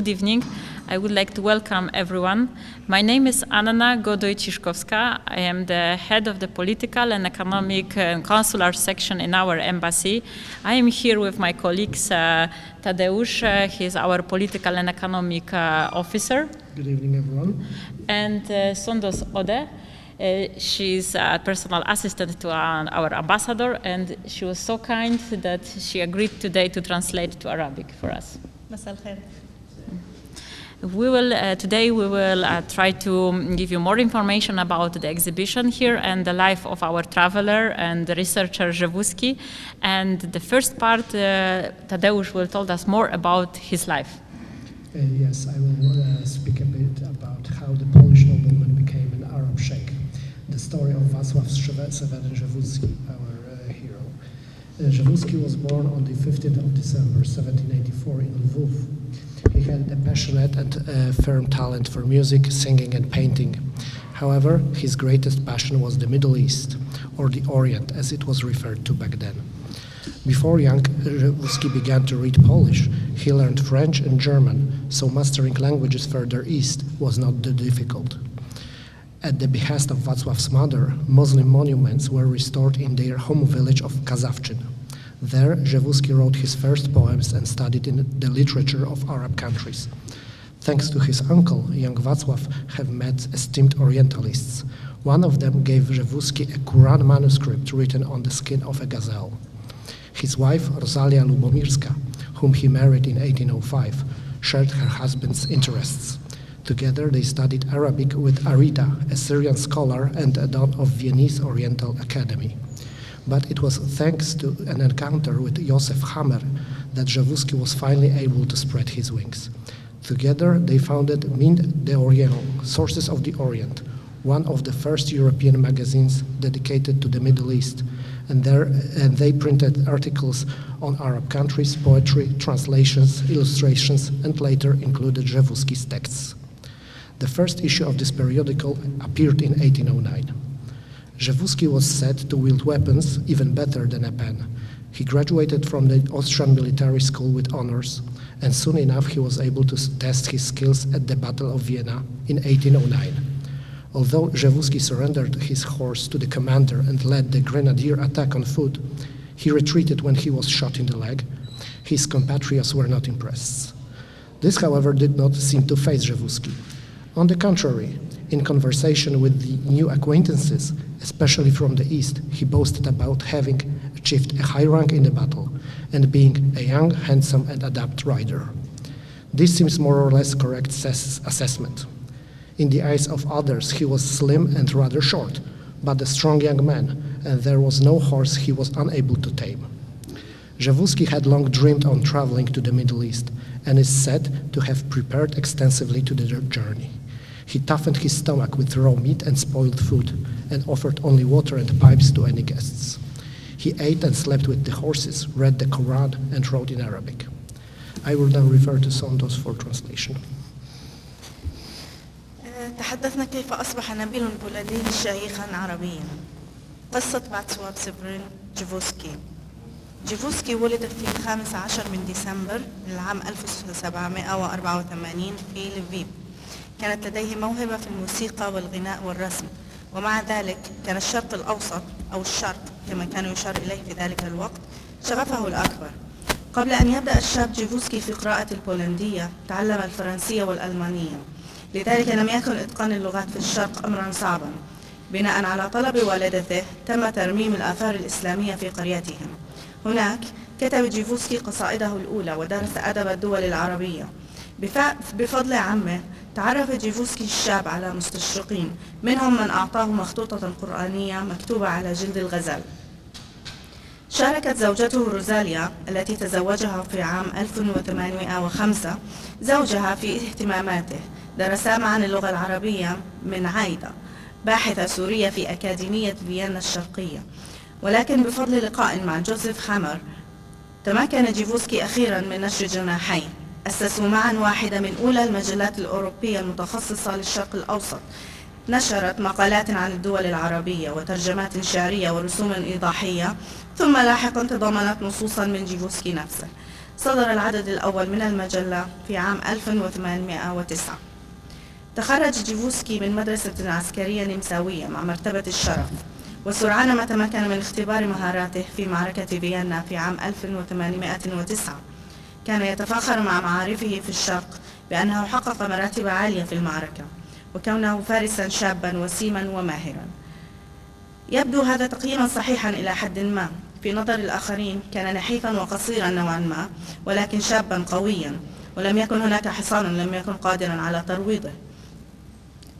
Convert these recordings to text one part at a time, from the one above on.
good evening. I would like to welcome everyone. My name is Anna Godoy-Ciszkowska. I am the head of the political and economic and consular section in our embassy. I am here with my colleagues, Tadeusz, he is our political and economic officer. Good evening, everyone. And Sondos Ode. She's a personal assistant to our ambassador, and she was so kind that she agreed today to translate to Arabic for us. Today we will try to give you more information about the exhibition here and the life of our traveler and researcher Rzewuski. And the first part, Tadeusz will tell us more about his life. Yes, I will speak a bit about how the Polish nobleman became an Arab sheikh. The story of Wacław Seweryn Rzewuski, our hero. Rzewuski was born on the 15th of December 1784 in Lwów. He had a passionate and firm talent for music, singing and painting. However, his greatest passion was the Middle East, or the Orient as it was referred to back then. Before young Rzewuski began to read Polish, he learned French and German, so mastering languages further east was not that difficult. At the behest of Wacław's mother, Muslim monuments were restored in their home village of Kazawczyn. There, Rzewuski wrote his first poems and studied in the literature of Arab countries. Thanks to his uncle, young Wacław have met esteemed Orientalists. One of them gave Rzewuski a Quran manuscript written on the skin of a gazelle. His wife, Rosalia Lubomirska, whom he married in 1805, shared her husband's interests. Together they studied Arabic with Arida, a Syrian scholar and a don of Viennese Oriental Academy. But it was thanks to an encounter with Józef Hammer that Rzewuski was finally able to spread his wings. Together they founded Mind de Orient, Sources of the Orient, one of the first European magazines dedicated to the Middle East, and they printed articles on Arab countries, poetry, translations, illustrations, and later included Rzewuski's texts. The first issue of this periodical appeared in 1809. Rzewuski was said to wield weapons even better than a pen. He graduated from the Austrian military school with honors, and soon enough he was able to test his skills at the Battle of Vienna in 1809. Although Rzewuski surrendered his horse to the commander and led the grenadier attack on foot, he retreated when he was shot in the leg. His compatriots were not impressed. This, however, did not seem to faze Rzewuski. On the contrary, in conversation with the new acquaintances, especially from the East, he boasted about having achieved a high rank in the battle and being a young, handsome, and adept rider. This seems more or less correct assessment. In the eyes of others, he was slim and rather short, but a strong young man, and there was no horse he was unable to tame. Rzewuski had long dreamed on traveling to the Middle East and is said to have prepared extensively to the journey. He toughened his stomach with raw meat and spoiled food and offered only water and pipes to any guests. He ate and slept with the horses, read the Quran, and wrote in Arabic. I will now refer to Sondos for translation. تحدثنا كيف أصبح نبيل البولندي شيخا عربيا. قصة واتسواف سيفرين جيفوسكي. جيفوسكي ولد في 15 من ديسمبر العام 1784 في لفيف. كانت لديه موهبة في الموسيقى والغناء والرسم، ومع ذلك كان الشرق الأوسط أو الشرق كما كان يشار إليه في ذلك الوقت شغفه الأكبر. قبل أن يبدأ الشاب جيفوسكي في قراءة البولندية تعلم الفرنسية والألمانية، لذلك لم يكن إتقان اللغات في الشرق أمرا صعبا. بناء على طلب والدته تم ترميم الآثار الإسلامية في قريتهم. هناك كتب جيفوسكي قصائده الأولى ودرس أدب الدول العربية. بفضل عمه تعرف جيفوسكي الشاب على مستشرقين، منهم من أعطاه مخطوطة قرآنية مكتوبة على جلد الغزال. شاركت زوجته روزاليا التي تزوجها في عام 1805 زوجها في اهتماماته. درسا معا اللغة العربية من عايدة، باحثة سورية في أكاديمية فيينا الشرقية. ولكن بفضل لقاء مع جوزيف هامر تمكن جيفوسكي أخيرا من نشر جناحين. أسسوا معا واحدة من أولى المجلات الأوروبية المتخصصة للشرق الأوسط، نشرت مقالات عن الدول العربية وترجمات شعرية ورسوم إيضاحية، ثم لاحقا تضمنت نصوصا من جيفوسكي نفسه. صدر العدد الأول من المجلة في عام 1809. تخرج جيفوسكي من مدرسة عسكرية نمساوية مع مرتبة الشرف، وسرعان ما تمكن من اختبار مهاراته في معركة فيينا في عام 1809. كان يتفاخر مع معارفه في الشرق بأنه حقق مراتب عالية في المعركة، وكونه فارسا شابا وسيما وماهرا. يبدو هذا تقييما صحيحا إلى حد ما. في نظر الآخرين كان نحيفا وقصيرا نوعا ما، ولكن شابا قويا، ولم يكن هناك حصان لم يكن قادرا على ترويضه.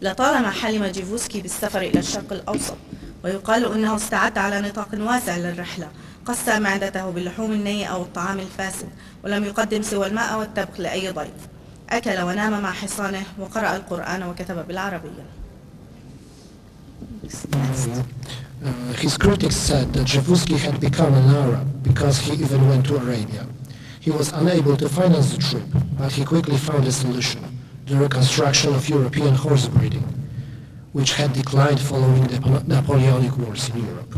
لطالما حلم جيفوسكي بالسفر إلى الشرق الأوسط، ويقال أنه استعد على نطاق واسع للرحلة. قسى معدته باللحوم النية أو الطعام الفاسد، ولم يقدم سوى الماء والتبخ لأي ضيف. أكل ونام مع حصانه، وقرأ القرآن وكتب بالعربية. His critics said that Javousky had become an Arab because he even went to Arabia. He was unable to finance the trip, but he quickly found a solution: the reconstruction of European horse breeding, which had declined following the Napoleonic Wars in Europe.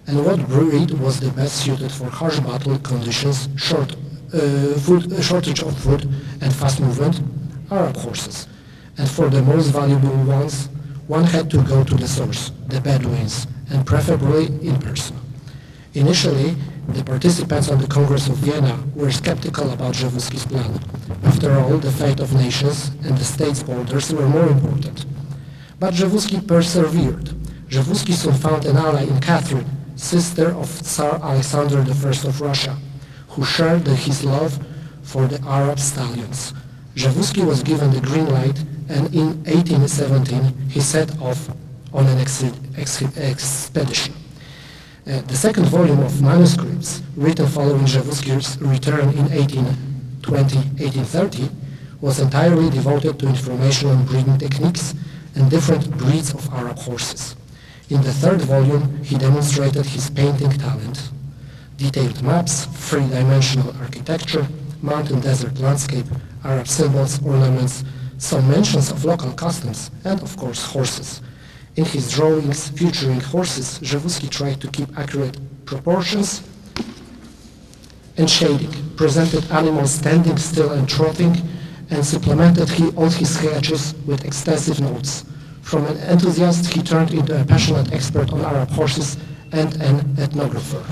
And what breed was the best suited for harsh battle conditions, shortage of food and fast movement? Arab horses. And for the most valuable ones, one had to go to the source, the Bedouins, and preferably in person. Initially, the participants on the Congress of Vienna were skeptical about Javousky's plan. After all, the fate of nations and the states' borders were more important. But Javousky persevered. Javousky soon found an ally in Catherine, sister of Tsar Alexander I of Russia, who shared his love for the Arab stallions. Javousky was given the green light, and in 1817 he set off on an expedition. The second volume of manuscripts, written following Javousky's return in 1830, was entirely devoted to information on breeding techniques and different breeds of Arab horses. In the third volume, he demonstrated his painting talent. Detailed maps, three-dimensional architecture, mountain desert landscape, Arab symbols, ornaments, some mentions of local customs, and of course horses. In his drawings featuring horses, Javousky tried to keep accurate proportions and shading, presented animals standing still and trotting, and supplemented all his sketches with extensive notes. From an enthusiast, he turned into a passionate expert on Arab horses and an ethnographer.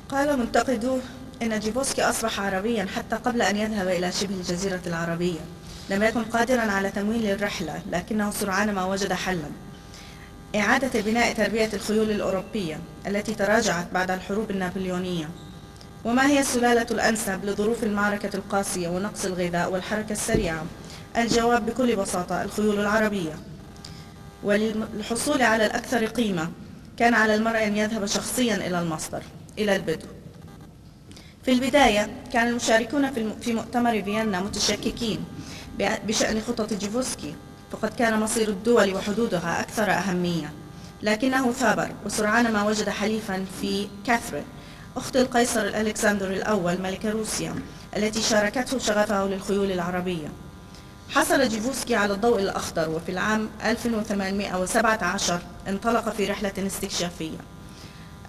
قال منتقدوه إن جيفوسكي أصبح عربيا حتى قبل أن يذهب إلى شبه الجزيرة العربية. لم يكن قادرا على تمويل الرحلة، لكنه سرعان ما وجد حلا: إعادة بناء تربية الخيول الأوروبية التي تراجعت بعد الحروب النابليونية. وما هي السلالة الأنسب لظروف المعركة القاسية ونقص الغذاء والحركة السريعة؟ الجواب بكل بساطة: الخيول العربية. وللحصول على الأكثر قيمة كان على المرء أن يذهب شخصيا إلى المصدر، إلى البدو. في البداية كان المشاركون في مؤتمر فيينا متشككين بشأن خطط جيفوسكي، فقد كان مصير الدول وحدودها أكثر أهمية. لكنه ثابر، وسرعان ما وجد حليفا في كاثرين، أخت القيصر الألكسندر الأول ملك روسيا، التي شاركته شغفه للخيول العربية. حصل جيفوسكي على الضوء الأخضر، وفي العام 1817 انطلق في رحلة استكشافية.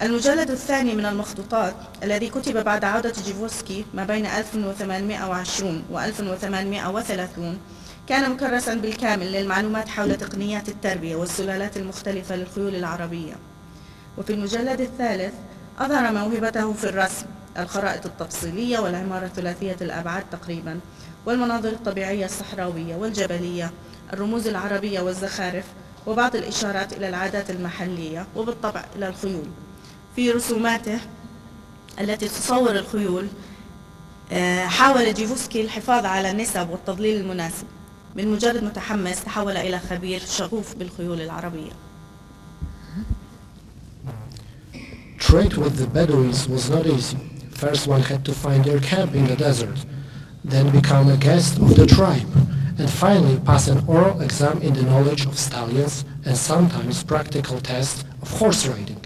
المجلد الثاني من المخطوطات الذي كتب بعد عودة جيفوسكي ما بين 1820 و 1830 كان مكرسا بالكامل للمعلومات حول تقنيات التربية والسلالات المختلفة للخيول العربية. وفي المجلد الثالث أظهر موهبته في الرسم، الخرائط التفصيلية والعمارة ثلاثية الأبعاد تقريبا، والمناظر الطبيعية الصحراوية والجبلية، الرموز العربية والزخارف، وبعض الإشارات إلى العادات المحلية، وبالطبع إلى الخيول. في رسوماته التي تصور الخيول حاول جيفوسكي الحفاظ على النسب والتضليل المناسب. من مجرد متحمس تحول إلى خبير شغوف بالخيول العربية. Trade with the Bedouins was not easy. First one had to find their camp in the desert, then become a guest of the tribe, and finally pass an oral exam in the knowledge of stallions and sometimes practical test of horse riding.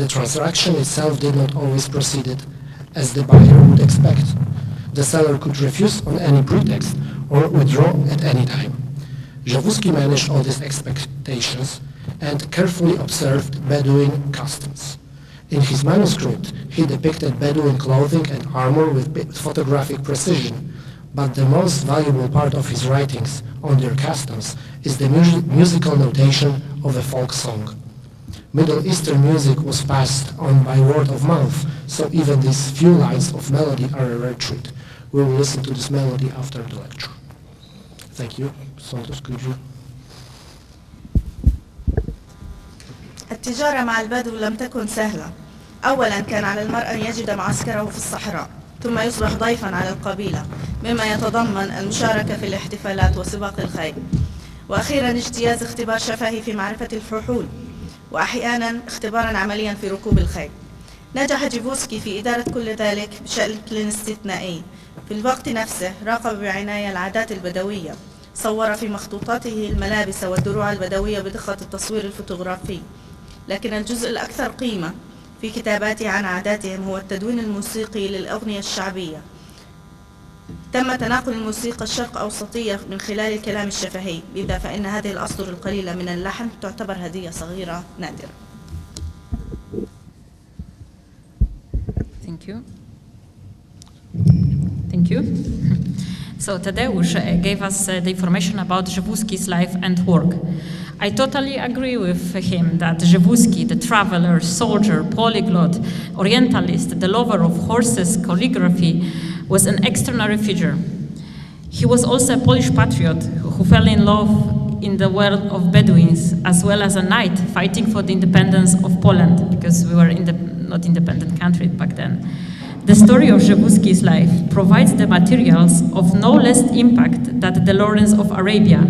The transaction itself did not always proceed as the buyer would expect. The seller could refuse on any pretext or withdraw at any time. Javousky managed all these expectations and carefully observed Bedouin customs. In his manuscript, he depicted Bedouin clothing and armor with photographic precision, but the most valuable part of his writings on their customs is the musical notation of a folk song. Middle Eastern music was passed on by word of mouth, so even these few lines of melody are a rare treat. We will listen to this melody after the lecture. Thank you. Santos, could you? التجارة مع البدو لم تكن سهلة. أولاً كان على المرء أن يجد معسكره في الصحراء، ثم يصبح ضيفاً على القبيلة، مما يتضمن المشاركة في الاحتفالات وسباق الخيل. وأخيراً اجتياز اختبار شفهي في معرفة الفحول، وأحياناً اختباراً عملياً في ركوب الخيل. نجح جيفوسكي في إدارة كل ذلك بشكل استثنائي. في الوقت نفسه راقب بعناية العادات البدوية، صور في مخطوطاته الملابس والدروع البدوية بدقة التصوير الفوتوغرافي. لكن الجزء الأكثر قيمة في كتاباته عن عاداتهم هو التدوين الموسيقي للأغنية الشعبية. تم تناقل الموسيقى الشرق أوسطية من خلال الكلام الشفهي، لذا فإن هذه الأسطر القليلة من اللحن تعتبر هدية صغيرة نادرة. Thank you. Thank you. So Tadeusz gave us the information about Rzewuski's life and work. I totally agree with him that Rzewuski, the traveler, soldier, polyglot, orientalist, the lover of horses, calligraphy, was an extraordinary figure. He was also a Polish patriot who fell in love in the world of Bedouins, as well as a knight fighting for the independence of Poland, because we were not independent country back then. The story of Rzewuski's life provides the materials of no less impact than the Lawrence of Arabia,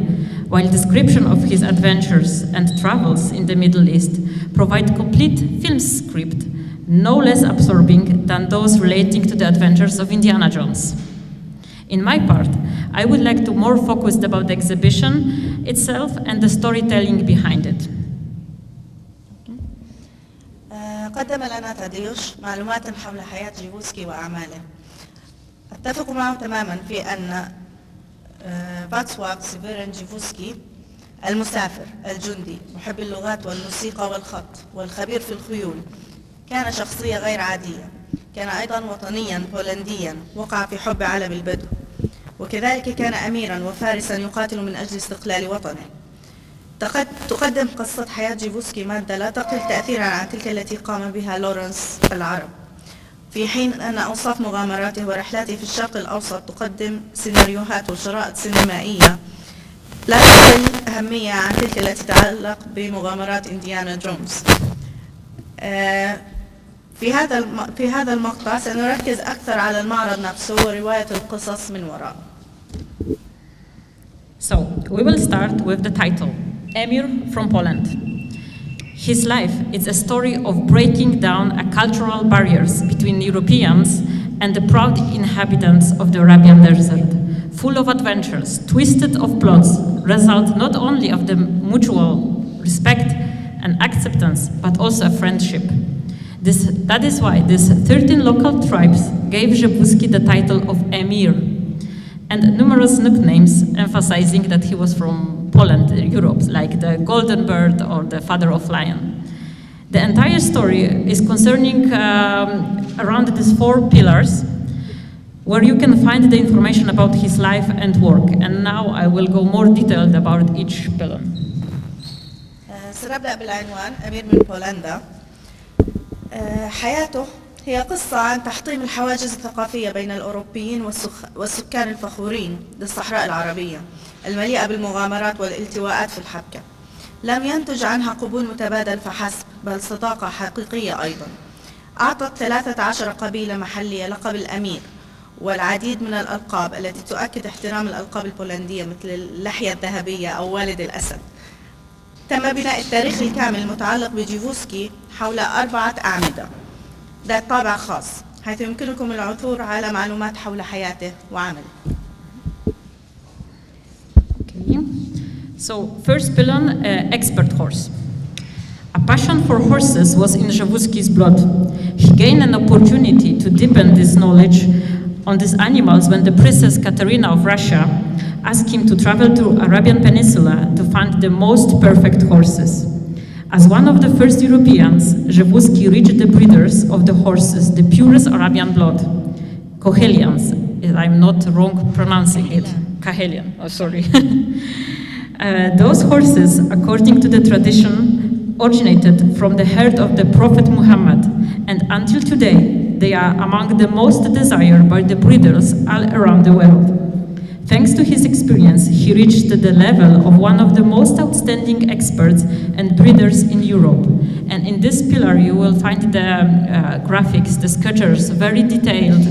while description of his adventures and travels in the Middle East provide complete film script, no less absorbing than those relating to the adventures of Indiana Jones. In my part, I would like to more focus about the exhibition itself and the storytelling behind it. قدم لنا تاديوش معلومات حول حياة جيفوسكي وأعماله. أتفق معه تماما في أن فاتسواف سيفيرين جيفوسكي المسافر الجندي محب اللغات والموسيقى والخط والخبير في الخيول كان شخصية غير عادية. كان أيضا وطنيا بولنديا وقع في حب علم البدو، وكذلك كان أميرا وفارسا يقاتل من أجل استقلال وطنه. تقدم قصة حياة جيفوسكي مادة لا تقل تأثيرا عن تلك التي قام بها لورنس العرب، في حين أن أوصاف مغامراته ورحلاته في الشرق الأوسط تقدم سيناريوهات وشرائط سينمائية لا تقل أهمية عن تلك التي تتعلق بمغامرات إنديانا جونز. في هذا المقطع سنركز أكثر على المعرض نفسه ورواية القصص من وراءه. So, we will start with the title, Emir from Poland. His life is a story of breaking down cultural barriers between Europeans and the proud inhabitants of the Arabian desert, full of adventures, twisted of plots, result not only of the mutual respect and acceptance, but also a friendship. That is why these 13 local tribes gave Rzewuski the title of Emir, and numerous nicknames emphasizing that he was from Poland, Europe, like the Golden Bird or the Father of Lion. The entire story is concerning around these 4 pillars, where you can find the information about his life and work. And now I will go more detailed about each pillar. سنبدأ بالعنوان أمير من بولندا. حياته هي قصة عن تحطيم الحواجز الثقافية بين الأوروبيين والسكان الفخورين للصحراء العربية المليئة بالمغامرات والالتواءات في الحبكة. لم ينتج عنها قبول متبادل فحسب، بل صداقة حقيقية أيضا. أعطت 13 قبيلة محلية لقب الأمير والعديد من الألقاب التي تؤكد احترام الألقاب البولندية مثل اللحية الذهبية أو والد الأسد. تم بناء التاريخ الكامل المتعلق بجيفوسكي حول 4 أعمدة ذات طابع خاص، حيث يمكنكم العثور على معلومات حول حياته وعمله. Okay. So, first pillar, expert horse. A passion for horses was in Rzewuski's blood. He gained an opportunity to deepen this knowledge on these animals when the Princess Katerina of Russia asked him to travel to Arabian Peninsula to find the most perfect horses. As one of the first Europeans, Przewódzki reached the breeders of the horses, the purest Arabian blood, Kohelians, if I'm not wrong pronouncing it. Kahelian, oh sorry. Those horses, according to the tradition, originated from the herd of the Prophet Muhammad, and until today, they are among the most desired by the breeders all around the world. Thanks to his experience, he reached the level of one of the most outstanding experts and breeders in Europe. And in this pillar, you will find the graphics, the sketches, very detailed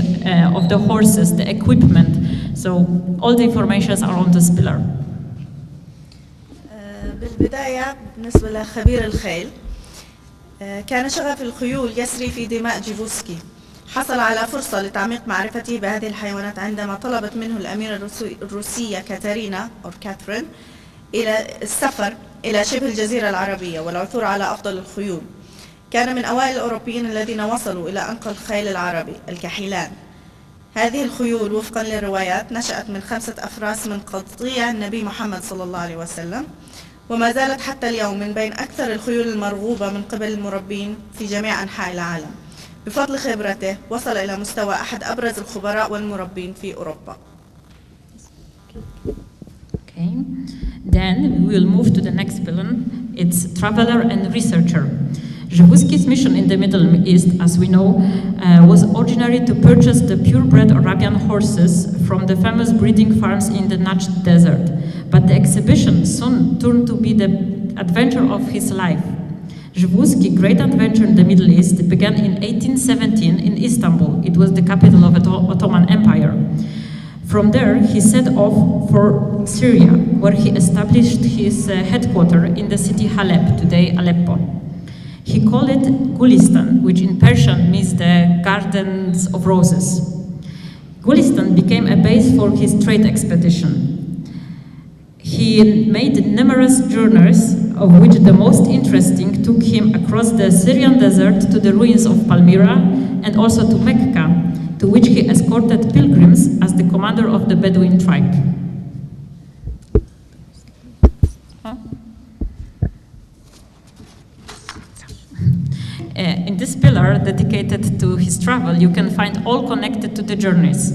of the horses, the equipment. So all the information are on this pillar. بالبداية بالنسبة لخبير الخيل كان شغف الخيول يسري في دماء جيفوسكي. حصل على فرصة لتعميق معرفته بهذه الحيوانات عندما طلبت منه الأميرة الروسية كاتارينا أو كاثرين إلى السفر إلى شبه الجزيرة العربية والعثور على أفضل الخيول. كان من أوائل الأوروبيين الذين وصلوا إلى أنقى الخيل العربي الكحيلان. هذه الخيول وفقا للروايات نشأت من 5 أفراس من قطيع النبي محمد صلى الله عليه وسلم، وما زالت حتى اليوم من بين أكثر الخيول المرغوبة من قبل المربين في جميع أنحاء العالم. بفضل خبرته وصل إلى مستوى أحد أبرز الخبراء والمربين في أوروبا. Okay. Then we will move to the next pillar. It's traveler and researcher. Przewódzki's mission in the Middle East, as we know, was originally to purchase the purebred Arabian horses from the famous breeding farms in the Najd Desert. But the exhibition soon turned to be the adventure of his life. Przewódzki's great adventure in the Middle East began in 1817 in Istanbul. It was the capital of the Ottoman Empire. From there, he set off for Syria, where he established his headquarters in the city Halep, today Aleppo. He called it Gulistan, which in Persian means the gardens of roses. Gulistan became a base for his trade expedition. He made numerous journeys, of which the most interesting took him across the Syrian desert to the ruins of Palmyra and also to Mecca, to which he escorted pilgrims as the commander of the Bedouin tribe. In this pillar dedicated to his travel, you can find all connected to the journeys.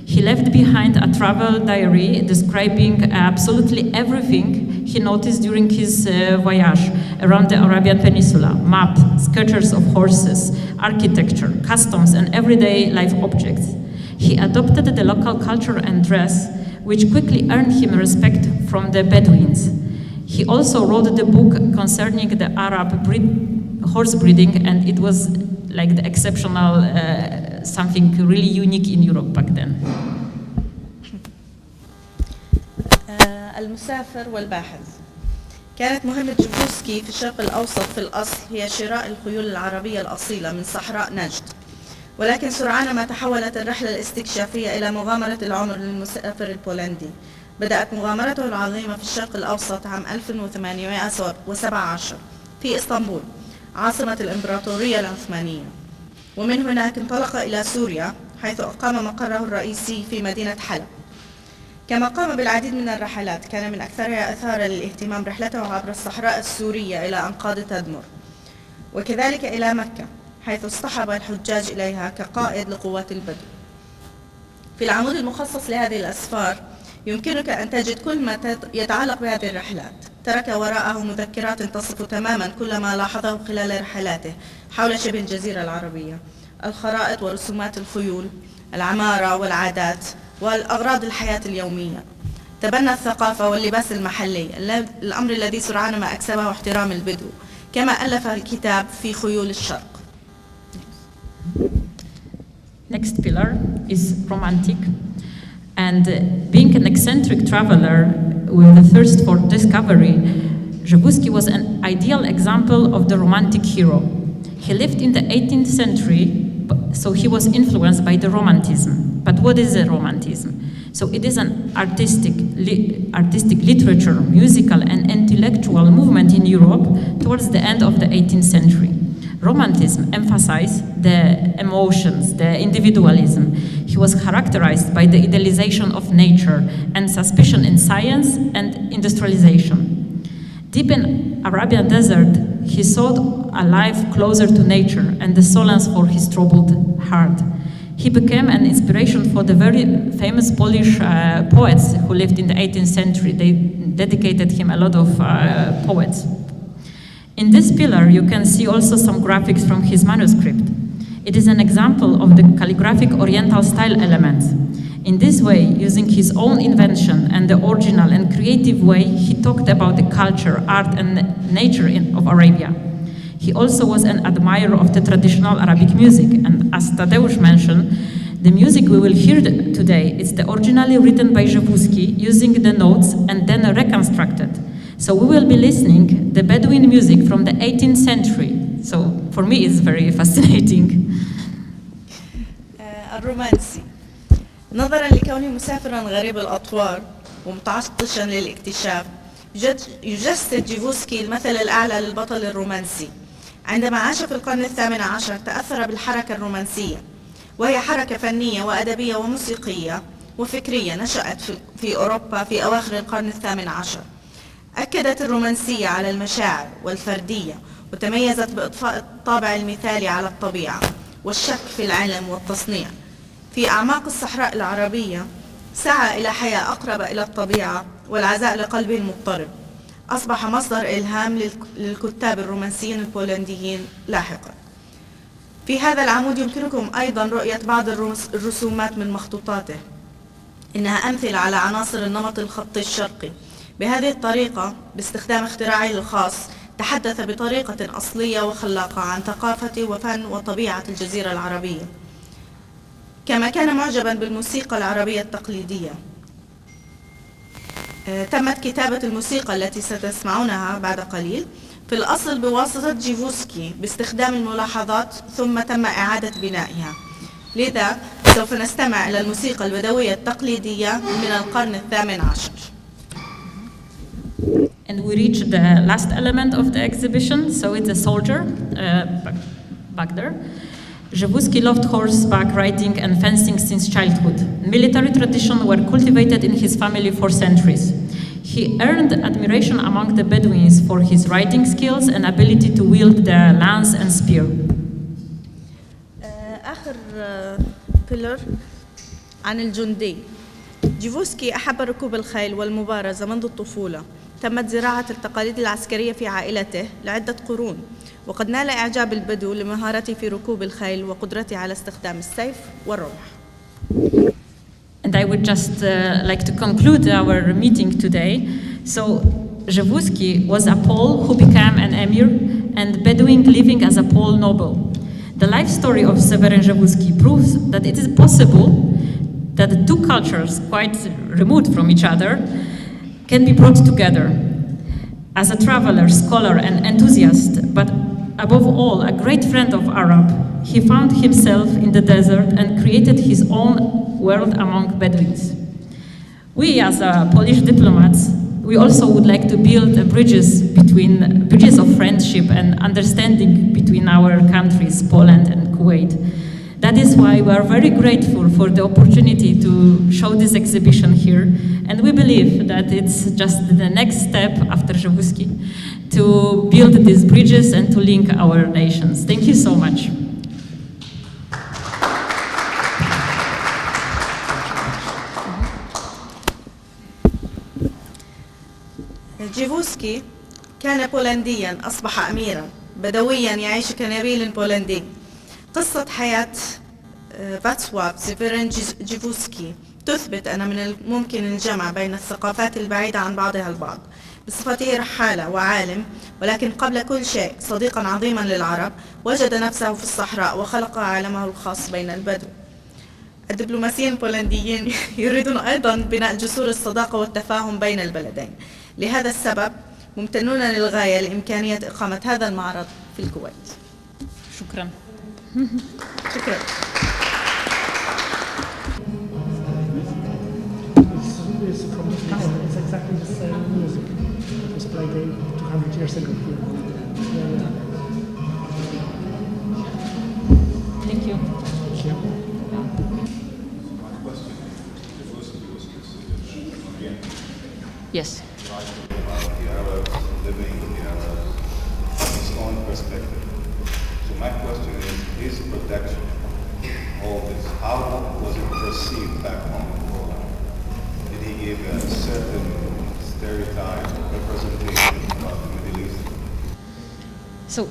He left behind a travel diary describing absolutely everything he noticed during his voyage around the Arabian Peninsula: map, sketches of horses, architecture, customs, and everyday life objects. He adopted the local culture and dress, which quickly earned him respect from the Bedouins. He also wrote the book concerning the Arab horse breeding, and it was like the exceptional, something really unique in Europe back then. المسافر والباحث. كانت مهمة جيفوسكي في الشرق الأوسط في الأصل هي شراء الخيول العربية الأصيلة من صحراء نجد، ولكن سرعان ما تحولت الرحلة الاستكشافية إلى مغامرة العمر للمسافر البولندي. بدأت مغامرته العظيمة في الشرق الأوسط عام 1817 في إسطنبول، عاصمة الإمبراطورية العثمانية، ومن هناك انطلق إلى سوريا حيث أقام مقره الرئيسي في مدينة حلب. كما قام بالعديد من الرحلات كان من أكثرها إثارة للاهتمام رحلته عبر الصحراء السورية إلى أنقاض تدمر، وكذلك إلى مكة حيث اصطحب الحجاج إليها كقائد لقوات البدو. في العمود المخصص لهذه الأسفار يمكنك أن تجد كل ما يتعلق بهذه الرحلات. ترك وراءه مذكرات تصف تماما كل ما لاحظه خلال رحلاته حول شبه الجزيرة العربية: الخرائط ورسومات الخيول، العمارة والعادات والأغراض الحياة اليومية. تبنى الثقافة واللباس المحلي، الأمر الذي سرعان ما أكسبه احترام البدو، كما ألف الكتاب في خيول الشرق. Next pillar is romantic. And being an eccentric traveler with a thirst for discovery, Przewódzki was an ideal example of the romantic hero. He lived in the 18th century, so he was influenced by the Romanticism. But what is a Romanticism? So it is an artistic literature, musical and intellectual movement in Europe towards the end of the 18th century. Romanticism emphasized the emotions, the individualism. He was characterized by the idealization of nature and suspicion in science and industrialization. Deep in Arabian desert, he sought a life closer to nature and the solace for his troubled heart. He became an inspiration for the very famous Polish poets who lived in the 18th century. They dedicated him a lot of poets. In this pillar, you can see also some graphics from his manuscript. It is an example of the calligraphic Oriental style elements. In this way, using his own invention and the original and creative way, he talked about the culture, art, and nature of Arabia. He also was an admirer of the traditional Arabic music, and as Tadeusz mentioned, the music we will hear today is originally written by Rzewuski using the notes and then reconstructed. So we will be listening the Bedouin music from the 18th century. So for me it's very fascinating. الرومانسي. نظرا لكونه مسافرا غريب الأطوار ومتعطشا للاكتشاف، يجسد جيفوسكي المثل الأعلى للبطل الرومانسي. عندما عاش في القرن الثامن عشر تأثر بالحركة الرومانسية، وهي حركة فنية وأدبية وموسيقية وفكرية نشأت في أوروبا في أواخر القرن الثامن عشر. أكدت الرومانسية على المشاعر والفردية، وتميزت بإضفاء الطابع المثالي على الطبيعة والشك في العلم والتصنيع. في أعماق الصحراء العربية سعى إلى حياة أقرب إلى الطبيعة والعزاء لقلبه المضطرب. أصبح مصدر إلهام للكتاب الرومانسيين البولنديين لاحقا. في هذا العمود يمكنكم أيضا رؤية بعض الرسومات من مخطوطاته. إنها أمثلة على عناصر النمط الخطي الشرقي. بهذه الطريقة باستخدام اختراعه الخاص تحدث بطريقة أصلية وخلاقة عن ثقافة وفن وطبيعة الجزيرة العربية. كما كان معجبا بالموسيقى العربية التقليدية. تمت كتابة الموسيقى التي ستسمعونها بعد قليل في الأصل بواسطة جيفوسكي باستخدام الملاحظات، ثم تم إعادة بنائها. لذا سوف نستمع إلى الموسيقى البدوية التقليدية من القرن الثامن عشر. And we reach the last element of the exhibition, so it's a soldier back there. Rzewuski loved horseback riding and fencing since childhood. Military traditions were cultivated in his family for centuries. He earned admiration among the Bedouins for his riding skills and ability to wield the lance and spear. آخر بيلر عن الجندي. جيفوسكي أحب ركوب الخيل والمبارزة منذ الطفولة. تمت زراعة التقاليد العسكرية في عائلته لعدة قرون، وقد نال إعجاب البدو لمهارته في ركوب الخيل وقدرته على استخدام السيف والرمح. And I would just like to conclude our meeting today. So Rzewuski was a Pole who became an emir and Bedouin living as a Pole noble. The life story of Seweryn Rzewuski proves that it is possible that the two cultures, quite remote from each other, can be brought together. As a traveler, scholar, and enthusiast, but above all, a great friend of Arab, he found himself in the desert and created his own world among Bedouins. We, as Polish diplomats, we also would like to build bridges of friendship and understanding between our countries, Poland and Kuwait. That is why we are very grateful for the opportunity to show this exhibition here, and we believe that it's just the next step after Rzewuski to build these bridges and to link our nations. Thank you so much. جيفوسكي كان بولنديا أصبح أميرا بدويا يعيش كنبيل بولندي. قصة حياة فاتسواب سيفيرين جيفوسكي تثبت أن من الممكن الجمع بين الثقافات البعيدة عن بعضها البعض. بصفته رحالة وعالم، ولكن قبل كل شيء صديقا عظيما للعرب، وجد نفسه في الصحراء وخلق عالمه الخاص بين البدو. الدبلوماسيين البولنديين يريدون أيضا بناء جسور الصداقة والتفاهم بين البلدين. لهذا السبب ممتنون للغاية لإمكانية إقامة هذا المعرض في الكويت. شكرا. شكرا. It's from the tower. It's exactly the same music. It was played 200 years ago here. Thank you. Thank you. Yes. The Arabs living here from his own perspective. So my question is, his protection, all this, how was it perceived back home in Poland? Did he give a certain stereotype representation about the Middle East? So,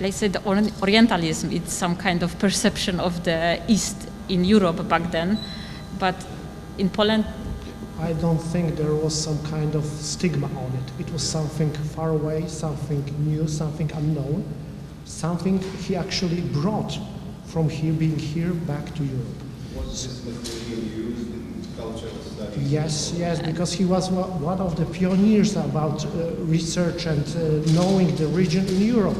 let's say the Orientalism is some kind of perception of the East in Europe back then, but in Poland, I don't think there was some kind of stigma on it. It was something far away, something new, something unknown, something he actually brought from here, being here, back to Europe. Was this material used in cultural studies? Yes, because he was one of the pioneers about research and knowing the region in Europe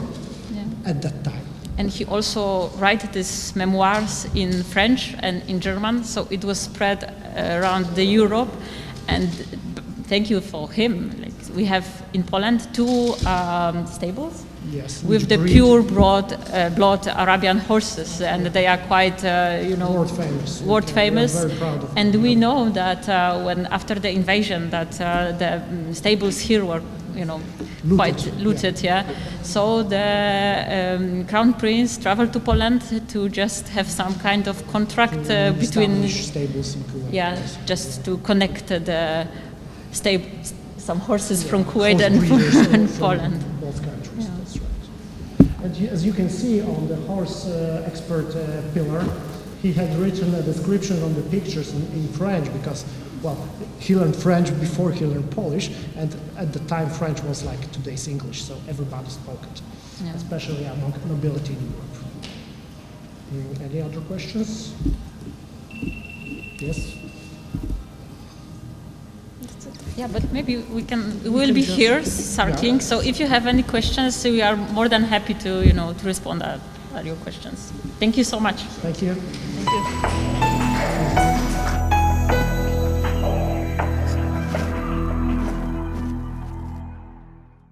at that time. and he also wrote these memoirs in French and in German, so it was spread around the Europe, and thank you for him. Like, we have in Poland 2 stables. Yes, with the pure blood Arabian horses, and they are quite, world famous. We are very proud of and them. we know that when after the invasion, that the stables here were, Looted, quite looted. Yeah. So the Crown Prince traveled to Poland to just have some kind of contract between, stables in Kuwait. yeah, just to connect the some horses from Kuwait Horse and breeders from from Poland. both countries. Yeah. That's right. And as you can see on the horse expert pillar, he had written a description on the pictures in French because, well, he learned French before he learned Polish, and at the time French was like today's English, so everybody spoke it, especially among nobility in Europe. Any other questions? Yes? Yeah, but maybe we will be here starting. So if you have any questions, we are more than happy to, to respond to your questions. Thank you so much. Thank you. Thank you.